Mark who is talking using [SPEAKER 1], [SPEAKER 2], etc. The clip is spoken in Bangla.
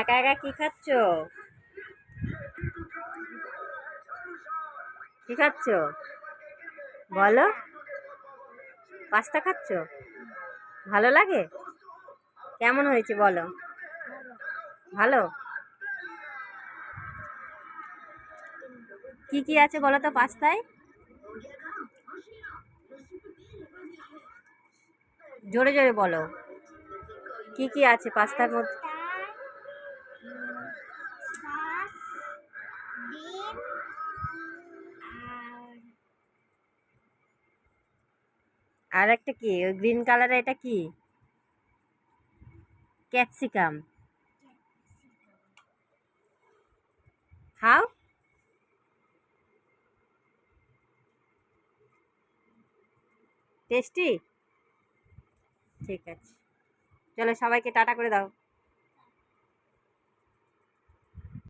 [SPEAKER 1] একা একা কি খাচ্ছ? কি খাচ্ছ বলো? পাস্তা খাচ্ছ? ভালো লাগে? কেমন হয়েছে বলো? ভালো? কি কি আছে বলো তো পাস্তায়? জোরে জোরে বলো, কি কি আছে পাস্তার মধ্যে? আর একটা কি ওই গ্রিন কালারের, এটা কি? ক্যাপসিকাম। খাও। টেস্টি। ঠিক আছে, চলো সবাইকে টাটা করে দাও।